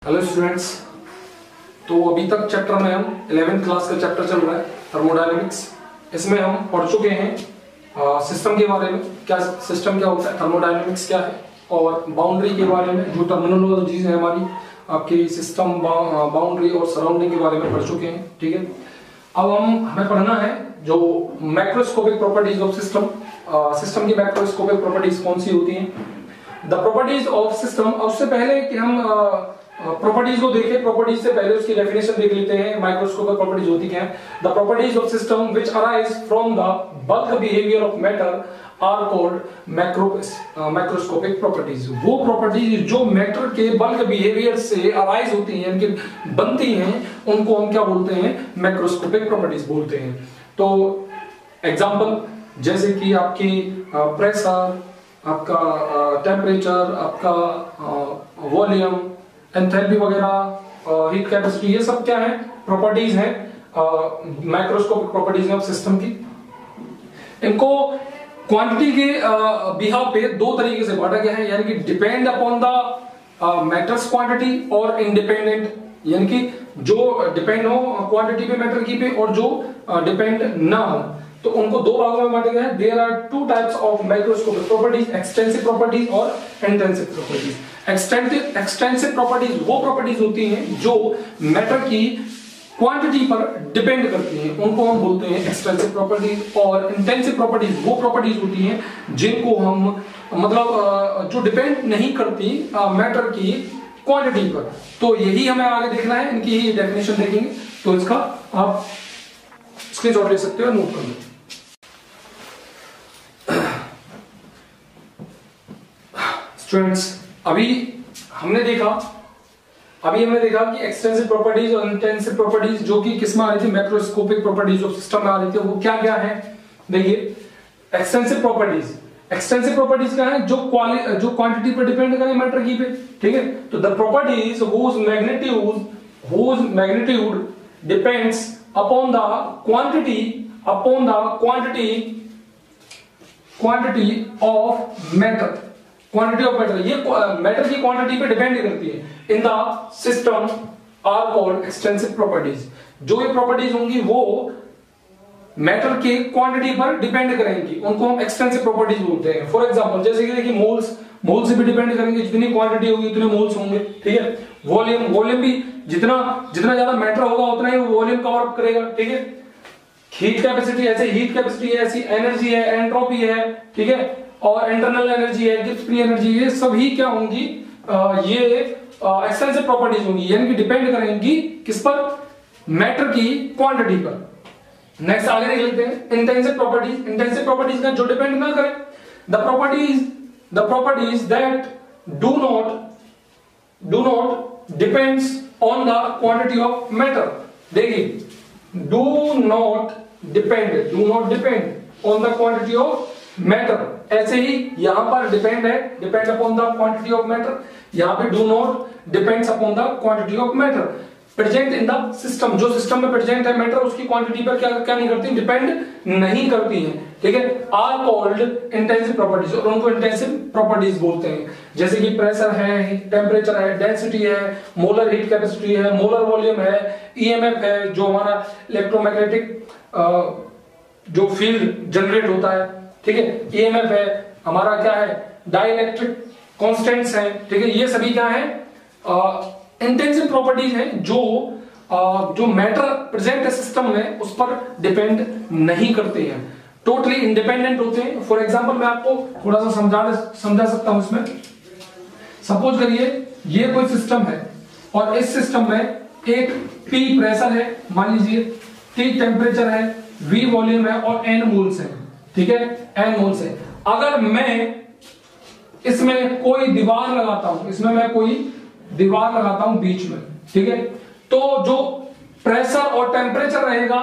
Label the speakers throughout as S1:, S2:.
S1: Hello students. तो अभी तक चैप्टर में हम 11th क्लास का चैप्टर चल रहा है थर्मोडायनेमिक्स। इसमें हम पढ़ चुके हैं सिस्टम के बारे में, क्या सिस्टम क्या होता है, थर्मोडायनेमिक्स क्या है, और बाउंड्री के बारे में जो टर्मिनोलॉजीज है हमारी आपकी सिस्टम, बाउंड्री और सराउंडिंग के बारे में पढ़ चुके हैं। ठीक है, अब हमें पढ़ना है जो macroscopic properties of system. System की मैक्रोस्कोपिक प्रॉपर्टीज कौन सी होती हैं, द प्रॉपर्टीज ऑफ सिस्टम। उससे पहले कि हम प्रॉपर्टीज को देखें, प्रॉपर्टीज से पहले उसकी डेफिनेशन देख लेते हैं। माइक्रोस्कोपिक प्रॉपर्टीज होती क्या है? The properties of system which arise from the bulk behaviour of matter are called macroscopic properties. वो प्रॉपर्टीज जो मैटर के बल्क बिहेवियर से अराइज होती हैं, इनकी बनती हैं, उनको हम क्या बोलते हैं? मैक्रोस्कोपिक प्रॉपर्टीज बोलते हैं। तो एग्जांपल जैसे कि आपकी प्रेशर, आपका टेम्परेचर, आपका वॉल्यूम, एंथैल्पी वगैरह, हीट कैपेसिटी, ये सब क्या है? प्रॉपर्टीज हैं, माइक्रोस्कोपिक प्रॉपर्टीज ऑफ सिस्टम की। इनको क्वांटिटी के बिहाव पे दो तरीके से बांटा गया है, यानी कि depend upon the matters quantity और इंडिपेंडेंट, यानी कि जो डिपेंड हो क्वांटिटी पे मैटर की पे और जो डिपेंड ना हो, तो उनको दो भागों में बांटा गया है। There are two types of microscopic properties, extensive properties और इंटेंसिव प्रॉपर्टीज। एक्सटेंसिव प्रॉपर्टीज वो प्रॉपर्टीज होती हैं जो मैटर की क्वांटिटी पर डिपेंड करती हैं, उनको हम बोलते हैं एक्सटेंसिव प्रॉपर्टीज। और इंटेंसिव प्रॉपर्टीज वो प्रॉपर्टीज होती हैं जिनको हम मतलब जो डिपेंड नहीं करती मैटर की क्वांटिटी पर। तो यही हमें आगे देखना है, इनकी ही डेफिनेशन देखेंगे। तो इसका आप स्क्रीनशॉट ले सकते हो, नोट कर लो। स्टूडेंट्स, अभी हमने देखा कि एक्सटेंसिव प्रॉपर्टीज और इंटेंसिव प्रॉपर्टीज जो कि किस में आ रही थी? मैक्रोस्कोपिक प्रॉपर्टीज ऑफ सिस्टम में आ रही थी। वो क्या क्या है? देखिए, एक्सटेंसिव प्रॉपर्टीज क्या है? जो क्वांटिटी पर डिपेंड करें मैटर की पे। ठीक है, तो the properties whose magnitude depends upon the quantity of matter। Quantity of matter, ये मैटर की क्वांटिटी पे डिपेंड करती है। In the system are called extensive properties. जो ये प्रॉपर्टीज होंगी वो मैटर के क्वांटिटी पर डिपेंड करेंगी, उनको हम एक्सटेंसिव प्रॉपर्टीज बोलते हैं। फॉर एग्जांपल जैसे कि देखिए, मोल से भी डिपेंड करेंगे, जितनी क्वांटिटी होगी उतने मोल्स होंगे। ठीक है, वॉल्यूम भी जितना ज्यादा मैटर होगा उतना ही वॉल्यूम कवर अप करेगा। ठीक है, हीट कैपेसिटी ऐसी एनर्जी है, एंट्रोपी है, ठीक है, और इंटरनल एनर्जी है, गिब्स फ्री एनर्जी, ये सभी क्या होंगी? ये एक्सटेंसिव प्रॉपर्टीज होंगी, यानी कि डिपेंड करेंगी किस पर? मैटर की क्वांटिटी पर। नेक्स्ट आगे देख लेते हैं इंटेंसिव प्रॉपर्टीज का जो डिपेंड ना करें। The properties that do not depends on the quantity of matter. देखिए, do not depend on the quantity of matter. ऐसे ही यहां पर depend upon the quantity of matter, यहां पे do not depends upon the quantity of matter. Present in the system, जो system में present है मैटर, उसकी क्वांटिटी पर क्या नहीं करती? डिपेंड नहीं करती है। ठीक है, आर कॉल्ड इंटेंसिव प्रॉपर्टीज, और उनको इंटेंसिव प्रॉपर्टीज बोलते हैं। जैसे कि प्रेशर है, टेम्परेचर है, डेंसिटी है, मोलर हीट कैपेसिटी है, मोलर वॉल्यूम है, ईएमएफ है, जो हमारा इलेक्ट्रोमैग्नेटिक जो फील्ड जनरेट होता है। ठीक है, ईएमएफ है, हमारा क्या है? डाइलेक्ट्रिक कांस्टेंट्स हैं। ठीक है, ये सभी क्या है? इंटेंसिव प्रॉपर्टीज हैं जो मैटर प्रेजेंट है सिस्टम में उस पर डिपेंड नहीं करते हैं, टोटली इंडिपेंडेंट होते हैं। फॉर एग्जांपल मैं आपको थोड़ा सा समझा सकता हूं इसमें। सपोज करिए ये कोई सिस्टम है और इस सिस्टम में एक P प्रेशर है, मान लीजिए, T टेम्परेचर है, V वॉल्यूम है और N मोल्स है। ठीक है, N मोल्स है। अगर मैं इसमें कोई दीवार लगाता हूं बीच में, ठीक है, तो जो प्रेशर और टेम्परेचर रहेगा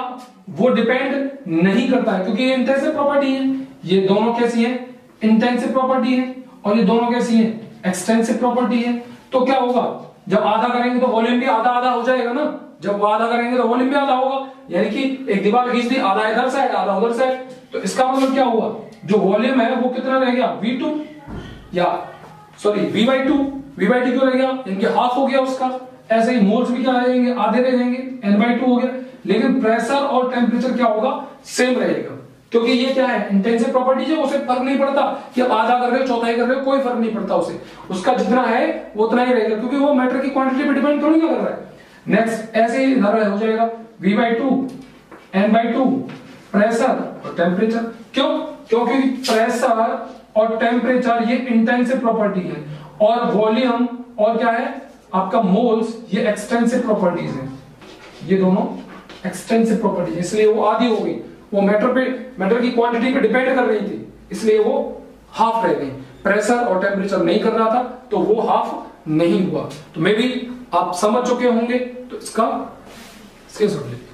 S1: वो डिपेंड नहीं करता है, क्योंकि ये इंटेंसिव प्रॉपर्टी है। ये दोनों कैसी है? इंटेंसिव प्रॉपर्टी है, और ये दोनों कैसी है? एक्सटेंसिव प्रॉपर्टी है। तो क्या होगा? जब आधा करेंगे तो वॉल्यूम भी आधा हो जाएगा ना, जब आधा करेंगे तो वॉल्यूम भी आधा होगा, यानी कि एक दीवार खींच दी, आधा इधर साइड आधा उधर साइड, तो इसका मतलब क्या हुआ? जो वॉल्यूम है वो कितना रह गया? V2 या sorry V/2, v by t क्यों रह गया, यानी हाफ हो गया उसका। ऐसे ही मोल्स भी क्या आ जाएंगे, आधे रह जाएंगे, n by 2 हो गया। लेकिन प्रेशर और टेम्परेचर क्या होगा, सेम रहेगा, क्योंकि ये क्या है, इंटेंसिव प्रॉपर्टीज है, उसे फर्क नहीं पड़ता कि आप आधा कर रहे हो, चौथाई कर रहे हो, कोई फर्क नहीं पड़ता उसे, उसका जितना है वो उतना ही रहेगा, क्योंकि वो मैटर की क्वांटिटी पे डिपेंड थोड़ी ना कर रहा है। नेक्स्ट ऐसे ही इधर हो जाएगा v by 2 n by 2 pressure और टेम्परेचर। क्यों, क्योंकि प्रेशर और टेम्परेचर ये इंटेंसिव प्रॉपर्टी है, और वॉल्यूम और क्या है आपका मोल्स, ये एक्सटेंसिव प्रॉपर्टीज है, ये दोनों एक्सटेंसिव प्रॉपर्टीज, इसलिए वो आधी हो गई, वो मैटर की क्वांटिटी पे डिपेंड कर रही थी, इसलिए वो हाफ रह गई। प्रेशर और टेम्परेचर नहीं कर रहा था तो वो हाफ नहीं हुआ। तो मे भी आप समझ चुके होंगे, तो इसका स्क्रीनशॉट ले।